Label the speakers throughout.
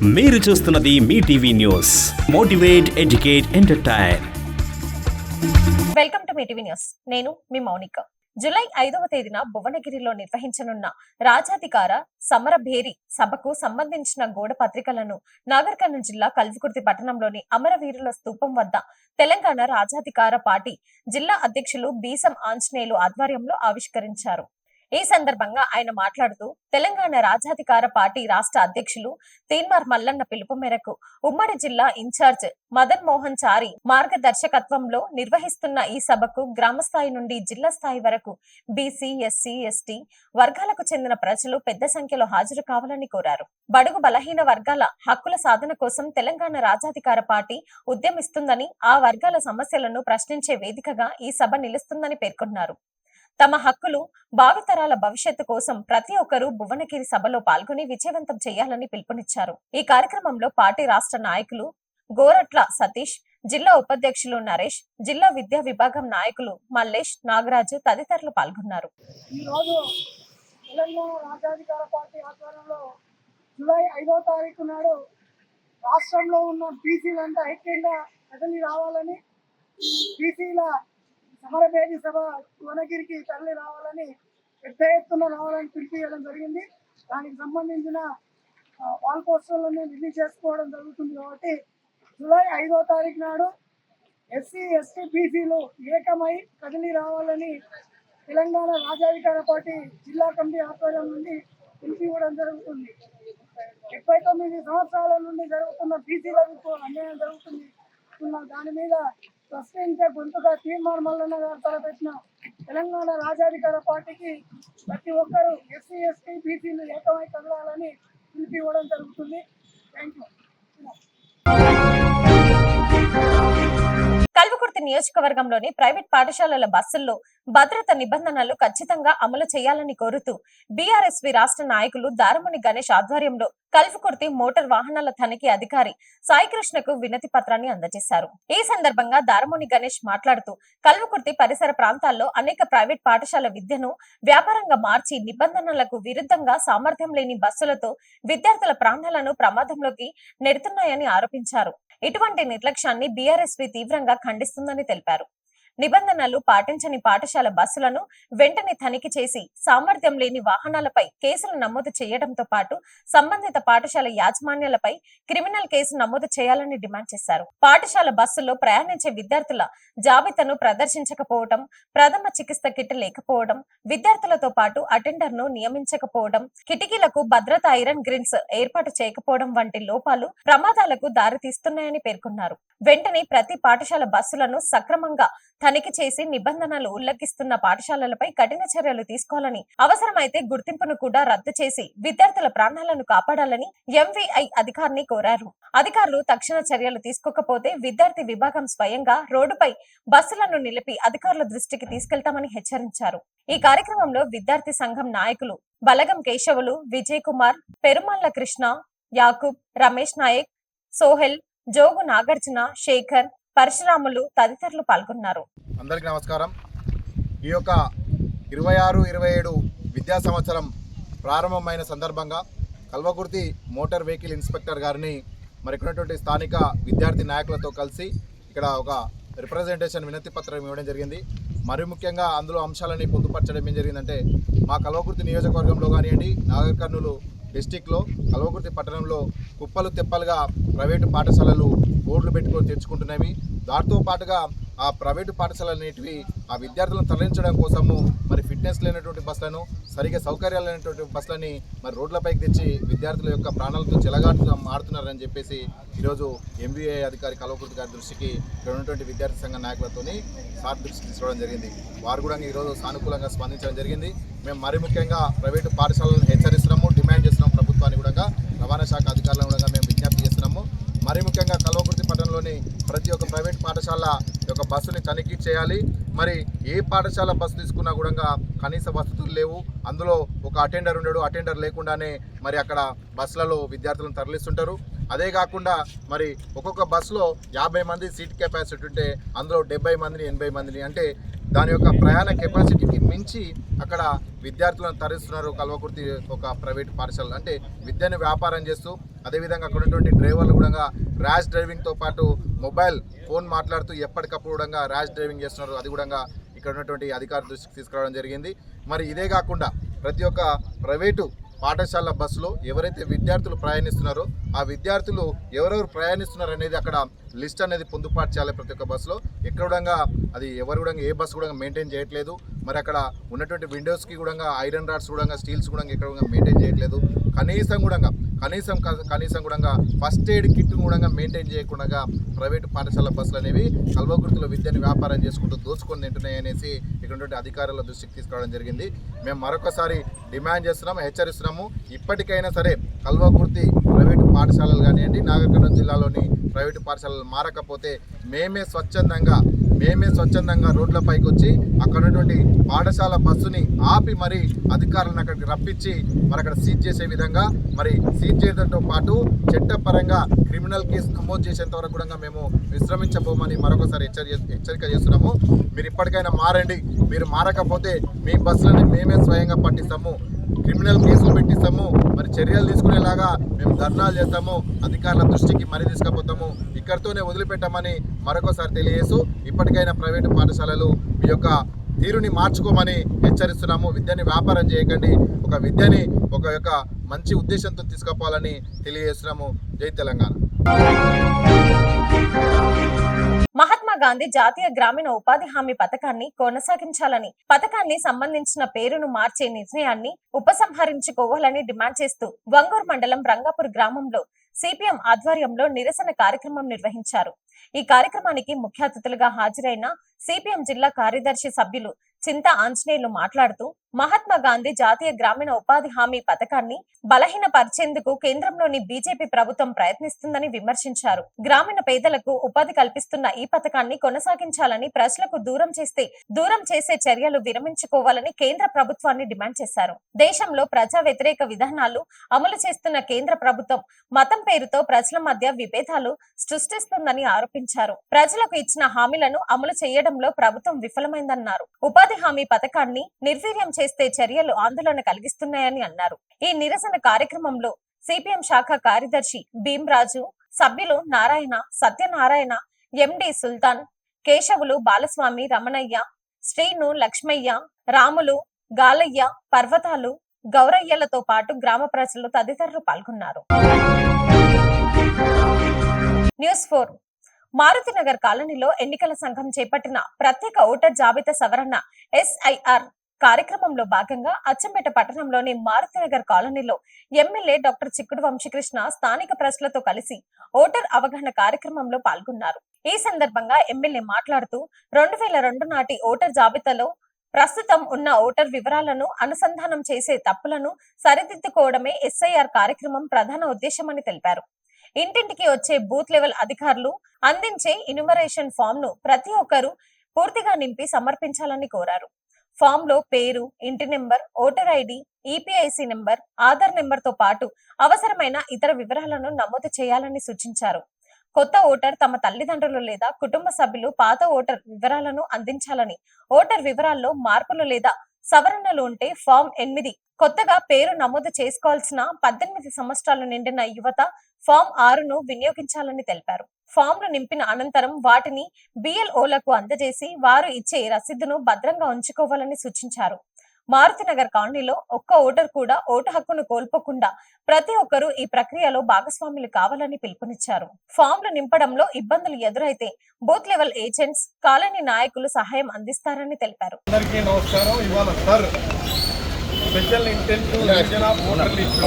Speaker 1: మీరు చూస్తున్నది మీ TV news. Motivate, educate, entertain.
Speaker 2: Welcome to మీ టీవీ న్యూస్. నేను మీ మౌనిక. జూలై 5వ తేదీన భువనగిరిలో నిర్వహించనున్న రాజాధికార సమరభేరి సభకు సంబంధించిన గోడ పత్రికలను నాగర్ కర్నూలు జిల్లా కల్వకుర్తి పట్టణంలోని అమరవీరుల స్తూపం వద్ద తెలంగాణ రాజాధికార పార్టీ జిల్లా అధ్యక్షులు బీసం ఆంజనేయులు ఆధ్వర్యంలో ఆవిష్కరించారు. ఈ సందర్భంగా ఆయన మాట్లాడుతూ తెలంగాణ రాజాధికార పార్టీ రాష్ట్ర అధ్యక్షులు తీన్మార్ మల్లన్న పిలుపు మేరకు ఉమ్మడి జిల్లా ఇన్ఛార్జ్ మదన్ మోహన్ చారి మార్గదర్శకత్వంలో నిర్వహిస్తున్న ఈ సభకు గ్రామ స్థాయి నుండి జిల్లా స్థాయి వరకు బీసీ, ఎస్సీ, ఎస్టీ వర్గాలకు చెందిన ప్రజలు పెద్ద సంఖ్యలో హాజరు కావాలని కోరారు. బడుగు బలహీన వర్గాల హక్కుల సాధన కోసం తెలంగాణ రాజాధికార పార్టీ ఉద్యమిస్తుందని, ఆ వర్గాల సమస్యలను ప్రశ్నించే వేదికగా ఈ సభ నిలుస్తుందని పేర్కొన్నారు. తమ హక్కులు, భావితరాల భవిష్యత్తు కోసం ప్రతి ఒక్కరూ భువనగిరి సభలో పాల్గొని విజయవంతం చేయాలని పిలుపునిచ్చారు. ఈ కార్యక్రమంలో పార్టీ రాష్ట్ర నాయకులు గోరట్ల సతీష్, జిల్లా ఉపాధ్యక్షులు నరేష్, జిల్లా విద్యా విభాగం నాయకులు మల్లేష్, నాగరాజు తదితరులు పాల్గొన్నారు.
Speaker 3: జూలై 5వ తారీఖు నాడు రాష్ట్రంలో ఉన్న బీసీలంతా ఐక్యంగా కదిలి రావాలని, బీసీల సమరభేరి సభ భువనగిరికి తరలి రావాలని, పెద్ద ఎత్తున రావాలని పిలిపియడం జరిగింది. దానికి సంబంధించిన వాల్ పోస్టర్లను రిలీజ్ చేసుకోవడం జరుగుతుంది. కాబట్టి జూలై 5వ తారీఖు నాడు ఎస్సీ, ఎస్టీ, బీసీలు ఏకమై కదిలి రావాలని తెలంగాణ రాజాధికార పార్టీ జిల్లా కమిటీ ఆధ్వర్యం నుండి పిలిపివ్వడం జరుగుతుంది. 79 సంవత్సరాల నుండి జరుగుతున్న బీసీలకు అన్యాయం జరుగుతుంది. దాని మీద ప్రశ్నించే గొంతుగా తీన్మార్ మల్లన్న గారు తలపెట్టిన తెలంగాణ రాజాధికార పార్టీకి ప్రతి ఒక్కరూ ఎస్సీ, ఎస్టీ, బీసీలు ఏకమై కదలాలని పిలిపివ్వడం జరుగుతుంది. Thank you.
Speaker 2: కల్వకుర్తి నియోజకవర్గంలోని ప్రైవేట్ పాఠశాలల బస్సుల్లో భద్రత నిబంధనలు ఖచ్చితంగా అమలు చేయాలని కోరుతూ బీఆర్ఎస్వి రాష్ట్ర నాయకులు దారముని గణేష్ ఆధ్వర్యంలో కల్వకుర్తి మోటార్ వాహనాల తనిఖీ అధికారి సాయికృష్ణకు వినతి పత్రాన్ని అందజేశారు. ఈ సందర్భంగా దారముని గణేష్ మాట్లాడుతూ కల్వకుర్తి పరిసర ప్రాంతాల్లో అనేక ప్రైవేట్ పాఠశాల విద్యను వ్యాపారంగా మార్చి నిబంధనలకు విరుద్ధంగా సామర్థ్యం లేని బస్సులతో విద్యార్థుల ప్రాణాలను ప్రమాదంలోకి నెడుతున్నాయని ఆరోపించారు. ఇటువంటి నిర్లక్ష్యాన్ని బీఆర్ఎస్వి తీవ్రంగా ఖండిస్తుందని తెలిపారు. నిబంధనలు పాటించని పాఠశాల బస్సులను వెంటనే తనిఖీ చేసి సామర్థ్యం లేని వాహనాలపై కేసులు నమోదు చేయడంతో పాటు సంబంధిత పాఠశాల యాజమాన్యాలపై క్రిమినల్ కేసు నమోదు చేయాలని డిమాండ్ చేశారు. పాఠశాల బస్సుల్లో ప్రయాణించే విద్యార్థుల జాబితాను ప్రదర్శించకపోవడం, ప్రథమ చికిత్స కిట్ లేకపోవడం, విద్యార్థులతో పాటు అటెండర్ ను నియమించకపోవడం, కిటికీలకు భద్రతా ఐరన్ గ్రిల్స్ ఏర్పాటు చేయకపోవడం వంటి లోపాలు ప్రమాదాలకు దారితీస్తున్నాయని పేర్కొన్నారు. వెంటనే ప్రతి పాఠశాల బస్సులను సక్రమంగా తనిఖీ చేసి నిబంధనలు ఉల్లంఘిస్తున్న పాఠశాలలపై కఠిన చర్యలు తీసుకోవాలని, అవసరమైతే గుర్తింపును కూడా రద్దు చేసి విద్యార్థుల ప్రాణాలను కాపాడాలని ఎంవీఐ అధికారిని కోరారు. అధికారులు తక్షణ చర్యలు తీసుకోకపోతే విద్యార్థి విభాగం స్వయంగా రోడ్డుపై బస్సులను నిలిపి అధికారుల దృష్టికి తీసుకెళ్తామని హెచ్చరించారు. ఈ కార్యక్రమంలో విద్యార్థి సంఘం నాయకులు బలగం కేశవులు, విజయ్ కుమార్, పెరుమల్ల కృష్ణ, యాకూబ్, రమేష్ నాయక్, సోహెల్, జోగు నాగార్జున, శేఖర్, పరశురాములు తదితరులు పాల్గొన్నారు.
Speaker 4: అందరికీ నమస్కారం. ఈ యొక్క 26-27 విద్యా సంవత్సరం ప్రారంభమైన సందర్భంగా కల్వకుర్తి మోటార్ వెహికల్ ఇన్స్పెక్టర్ గారిని మరి ఇక్కడ స్థానిక విద్యార్థి నాయకులతో కలిసి ఇక్కడ ఒక రిప్రజెంటేషన్ వినతి పత్రం ఇవ్వడం జరిగింది. మరి ముఖ్యంగా అందులో అంశాలని పొందుపరచడం ఏం జరిగిందంటే, మా కల్వకుర్తి నియోజకవర్గంలో కానివ్వండి, నాగర్ కర్నూలు డిస్టిక్లో కల్వకుర్తి పట్టణంలో కుప్పలు తెప్పలుగా ప్రైవేటు పాఠశాలలు బోర్డులు పెట్టుకొని తెచ్చుకుంటున్నవి. దాంతో పాటుగా ఆ ప్రైవేటు పాఠశాలలు అనేటివి ఆ విద్యార్థులను తరలించడం కోసము మరి ఫిట్నెస్ లేనటువంటి బస్సులను, సరిగా సౌకర్యాలు లేనటువంటి బస్సులని మరి రోడ్లపైకి తెచ్చి విద్యార్థుల యొక్క ప్రాణాలతో చెలగాటం ఆడుతున్నారని చెప్పేసి ఈరోజు ఎంబీఏ అధికారి కల్వకుర్తి గారి దృష్టికి ఇక్కడ ఉన్నటువంటి విద్యార్థి సంఘ నాయకులతోని సార్ దృష్టికి తీసుకోవడం జరిగింది. వారు కూడా ఈరోజు సానుకూలంగా స్పందించడం జరిగింది. మేము మరి ముఖ్యంగా ప్రైవేటు పాఠశాలను హెచ్చరిస్తున్నాము, డిమాండ్ చేస్తున్నాము. ప్రభుత్వాన్ని కూడా, రవాణా శాఖ అధికారులను కూడా మేము విజ్ఞప్తి చేస్తున్నాము. మరి ముఖ్యంగా కల్వకుర్తి పట్టణంలోని ప్రతి ఒక్క ప్రైవేట్ పాఠశాల యొక్క బస్సుని తనిఖీ చేయాలి. మరి ఏ పాఠశాల బస్సు తీసుకున్నా కూడా కనీస వసతులు లేవు. అందులో ఒక అటెండర్ ఉండడు. అటెండర్ లేకుండానే మరి అక్కడ బస్సులలో విద్యార్థులను తరలిస్తుంటారు. అదే కాకుండా మరి ఒక్కొక్క బస్సులో 50 మంది సీట్ కెపాసిటీ ఉంటే అందులో 70 మందిని 80 మందిని అంటే దాని యొక్క ప్రయాణ కెపాసిటీకి మించి అక్కడ విద్యార్థులను తరలిస్తున్నారు కల్వకుర్తి ఒక ప్రైవేట్ పాఠశాల. అంటే విద్యను వ్యాపారం చేస్తూ అదేవిధంగా అక్కడ ఉన్నటువంటి డ్రైవర్లు కూడా ర్యాష్ డ్రైవింగ్తో పాటు మొబైల్ ఫోన్ మాట్లాడుతూ ఎప్పటికప్పుడు కూడా ర్యాష్ డ్రైవింగ్ చేస్తున్నారు. అది కూడా ఇక్కడ ఉన్నటువంటి అధికారుల దృష్టికి తీసుకురావడం జరిగింది. మరి ఇదే కాకుండా ప్రతి ఒక్క ప్రైవేటు పాఠశాల బస్సులో ఎవరైతే విద్యార్థులు ప్రయాణిస్తున్నారో ఆ విద్యార్థులు ఎవరెవరు ప్రయాణిస్తున్నారు అనేది అక్కడ లిస్ట్ అనేది పొందుపాటు చేయాలి. ప్రతి ఒక్క బస్సులో ఎక్కడ కూడా అది ఎవరు కూడా ఏ బస్సు కూడా మెయింటైన్ చేయట్లేదు. మరి అక్కడ ఉన్నటువంటి విండోస్కి కూడా ఐరన్ రాడ్స్ కూడా స్టీల్స్ కూడా ఎక్కడ కూడా మెయింటైన్ చేయట్లేదు. కనీసం కూడా ఫస్ట్ ఎయిడ్ కిట్ కూడా మెయింటైన్ చేయకుండా ప్రైవేటు పాఠశాల బస్సులు అనేవి కల్వకుర్తిలో విద్యను వ్యాపారం చేసుకుంటూ దోచుకొని తింటున్నాయి అనేసి ఇక్కడ ఉన్నటువంటి అధికారుల దృష్టికి తీసుకురావడం జరిగింది. మేము మరొకసారి డిమాండ్ చేస్తున్నాము, హెచ్చరిస్తున్నాము. ఇప్పటికైనా సరే కల్వకుర్తి ప్రైవేటు పాఠశాలలు కానివ్వండి, నాగర్ జిల్లాలోని ప్రైవేటు పాఠశాలలు మారకపోతే మేమే స్వచ్ఛందంగా రోడ్లపైకి వచ్చి అక్కడ ఉన్నటువంటి పాఠశాల బస్సుని ఆపి మరి అధికారులను అక్కడికి రప్పించి మరి అక్కడ సీజ్ చేసే విధంగా, మరి సీజ్ చేయడంతో పాటు చట్టపరంగా క్రిమినల్ కేసు నమోదు చేసేంత వరకు కూడా మేము విశ్రమించబోమని మరొకసారి హెచ్చరిక చేస్తున్నాము. మీరు ఇప్పటికైనా మారండి. మీరు మారకపోతే మీ బస్సులని మేమే స్వయంగా పట్టిస్తాము, క్రిమినల్ కేసులు పెట్టిస్తాము, మరి చర్యలు తీసుకునేలాగా మేము ధర్నాలు చేస్తాము, అధికారుల దృష్టికి మరి తీసుకుపోతాము. ఇక్కడితోనే వదిలిపెట్టామని మరొకసారి తెలియజేస్తూ ఇప్పటికైనా ప్రైవేటు పాఠశాలలు మీ యొక్క తీరుని మార్చుకోమని హెచ్చరిస్తున్నాము. విద్యని వ్యాపారం చేయకండి, ఒక విద్యని ఒక యొక్క మంచి ఉద్దేశంతో తీసుకుపోవాలని తెలియజేస్తున్నాము. జై తెలంగాణ.
Speaker 2: మహాత్మా గాంధీ జాతీయ గ్రామీణ ఉపాధి హామీ పథకాన్ని కొనసాగించాలని, పథకాన్ని సంబంధించిన పేరును మార్చే నిర్ణయాన్ని ఉపసంహరించుకోవాలని డిమాండ్ చేస్తూ వంగూరు మండలం రంగాపూర్ గ్రామంలో సిపిఎం ఆధ్వర్యంలో నిరసన కార్యక్రమం నిర్వహించారు. ఈ కార్యక్రమానికి ముఖ్య అతిథులుగా హాజరైన సిపిఎం జిల్లా కార్యదర్శి సభ్యులు చింత ఆంజనేయులు మాట్లాడుతూ మహాత్మా గాంధీ జాతీయ గ్రామీణ ఉపాధి హామీ పథకాన్ని బలహీనపరిచేందుకు కేంద్రంలోని బీజేపీ ప్రభుత్వం ప్రయత్నిస్తుందని విమర్శించారు. గ్రామీణ పేదలకు ఉపాధి కల్పిస్తున్న ఈ పథకాన్ని కొనసాగించాలని, ప్రజలకు దూరం చేసే చర్యలు విరమించుకోవాలని కేంద్ర ప్రభుత్వాన్ని డిమాండ్ చేశారు. దేశంలో ప్రజా వ్యతిరేక విధానాలు అమలు చేస్తున్న కేంద్ర ప్రభుత్వం మతం పేరుతో ప్రజల మధ్య విభేదాలు సృష్టిస్తుందని ఆరోపించారు. ప్రజలకు ఇచ్చిన హామీలను అమలు చేయడంలో ప్రభుత్వం విఫలమైందన్నారు. ఉపాధి హామీ పథకాన్ని నిర్వీర్యం చేస్తే చర్యలు ఆందోళన కలిగిస్తున్నాయని అన్నారు. ఈ నిరసన కార్యక్రమంలో సిపిఎం శాఖ కార్యదర్శి భీమరాజు, సభ్యులు నారాయణ, సత్యనారాయణ, ఎండి సుల్తాన్, కేశవులు, బాలస్వామి, రమణయ్య, శ్రీను, లక్ష్మయ్య, రాములు, గాలయ్య, పర్వతాలు, గౌరయ్యలతో పాటు గ్రామ ప్రజలు తదితరులు పాల్గొన్నారు. న్యూస్ 4 మారుతినగర్ కాలనీలో ఎన్నికల సంఘం చేపట్టిన ప్రత్యేక ఓటర్ జాబితా సవరణ SIR కార్యక్రమంలో భాగంగా అచ్చంపేట పట్టణంలోని మారుతినగర్ కాలనీలో ఎమ్మెల్యే డాక్టర్ చిక్కుడు వంశీకృష్ణ స్థానిక ప్రజలతో కలిసి ఓటర్ అవగాహన కార్యక్రమంలో పాల్గొన్నారు. ఈ సందర్భంగా ఎమ్మెల్యే మాట్లాడుతూ 2002 నాటి ఓటర్ జాబితాలో ప్రస్తుతం ఉన్న ఓటర్ వివరాలను అనుసంధానం చేసే తప్పులను సరిదిద్దుకోవడమే SIR కార్యక్రమం ప్రధాన ఉద్దేశమని తెలిపారు. ఇంటింటికి వచ్చే బూత్ లెవెల్ అధికారులు అందించే ఇన్యూమరేషన్ ఫామ్ ను ప్రతి ఒక్కరూ పూర్తిగా నింపి సమర్పించాలని కోరారు. ఫామ్ లో పేరు, ఇంటి number, voter ID, EPIC number, Aadhaar number తో పాటు అవసరమైన ఇతర వివరాలను నమోదు చేయాలని సూచించారు. కొత్త ఓటర్ తమ తల్లిదండ్రులు లేదా కుటుంబ సభ్యులు పాత ఓటర్ వివరాలను అందించాలని, ఓటర్ వివరాల్లో మార్పులు లేదా సవరణలు ఉంటే ఫామ్ 8 కొత్తగా పేరు నమోదు చేసుకోవాల్సిన 18 సంవత్సరాలు నిండిన యువత ఫామ్ 6ను వినియోగించాలని తెలిపారు. ఫామ్లు నింపిన అనంతరం వాటిని BLOలకు అందజేసి వారు ఇచ్చే రసీదును భద్రంగా ఉంచుకోవాలని సూచించారు. మారుతినగర్ కాలనీలో ఒక్క ఓటర్ కూడా ఓటు హక్కును కోల్పోకుండా ప్రతి ఒక్కరూ ఈ ప్రక్రియలో భాగస్వాములు కావాలని పిలుపునిచ్చారు. ఫామ్లు నింపడంలో ఇబ్బందులు ఎదురైతే బూత్ లెవెల్ ఏజెంట్స్, కాలనీ నాయకులు సహాయం అందిస్తారని తెలిపారు.
Speaker 5: Special intensive revision of voter list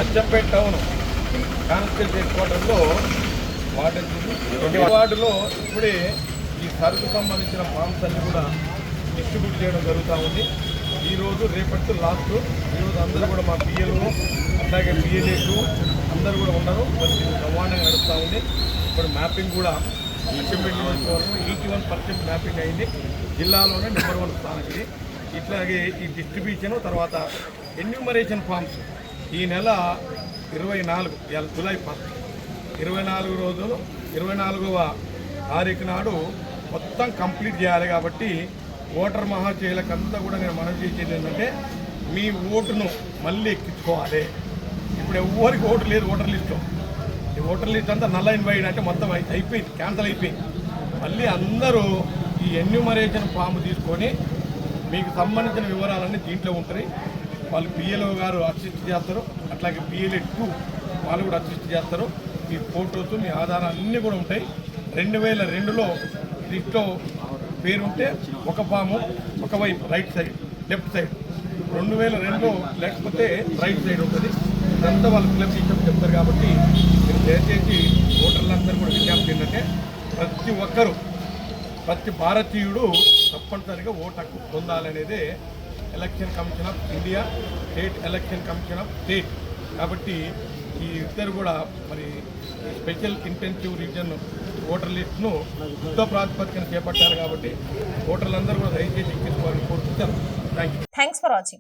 Speaker 5: Achampet town constituency head క్వార్టర్లో వార్డులో ఇప్పుడే ఈ సరుకు సంబంధించిన ఫామ్స్ అన్ని కూడా డిస్ట్రిబ్యూట్ చేయడం జరుగుతూ ఉంది. ఈరోజు రేపటి లాస్ట్ ఈరోజు అందరూ కూడా మా PLO అలాగే PLAకు అందరూ కూడా ఉన్నారు. మరి బ్రహ్మాండంగా నడుస్తూ ఉంది. ఇప్పుడు మ్యాపింగ్ కూడా అచ్చంపేట నియోజకవర్గం 81% మ్యాపింగ్ అయింది. జిల్లాలోనే నెంబర్ 1 స్థానం ఇది. ఇట్లాగే ఈ డిస్ట్రిబ్యూషన్ తర్వాత ఎన్యూమరేషన్ ఫామ్స్ ఈ నెల 24 జూలై 1 24 రోజులు 24వ తారీఖు నాడు మొత్తం కంప్లీట్ చేయాలి. కాబట్టి ఓటర్ మహాశయులకంతా కూడా నేను మనవి చేసేది ఏంటంటే మీ ఓటును మళ్ళీ ఎక్కించుకోవాలి. ఇప్పుడు ఎవరికి ఓటు లేదు ఓటర్ లిస్టు. ఈ ఓటర్ లిస్ట్ అంతా నల్ల ఇన్వైడ్ అంటే మొత్తం అయిపోయింది, క్యాన్సల్ అయిపోయింది. మళ్ళీ అందరూ ఈ ఎన్యూమరేషన్ ఫామ్ తీసుకొని మీకు సంబంధించిన వివరాలన్నీ దీంట్లో ఉంటాయి. వాళ్ళు పిఎల్ఓ గారు అసిస్ట్ చేస్తారు, అట్లాగే పిఎల్ఏ 2 వాళ్ళు కూడా అసిస్ట్ చేస్తారు. మీ ఫోటోస్ మీ ఆధారాలు అన్నీ కూడా ఉంటాయి. 2002లో లిస్ట్లో పేరుంటే ఒక ఫాము ఒకవైపు రైట్ సైడ్ లెఫ్ట్ సైడ్, 2002లో లేకపోతే రైట్ సైడ్ ఉంటుంది. ఇదంతా వాళ్ళు ఫిలప్ చేసి చెప్తారు. కాబట్టి మీరు దయచేసి ఓటర్లందరూ కూడా విజ్ఞప్తి ఏంటంటే ప్రతి ఒక్కరూ ప్రతి భారతీయుడు తప్పనిసరిగా ఓటు హక్కు పొందాలనేదే election commission of India, state election commission of state. కాబట్టి ఈ ఇద్దరు కూడా మరి స్పెషల్ ఇంటెన్సివ్ రీజన్ ఓటర్ లిస్ట్ను యుద్ధ ప్రాతిపదికన చేపట్టారు. కాబట్టి ఓటర్లందరూ కూడా దయచేసి ఎక్కించుకోవాలని కోరుకుంటారు. Thank you.
Speaker 2: Thanks for watching.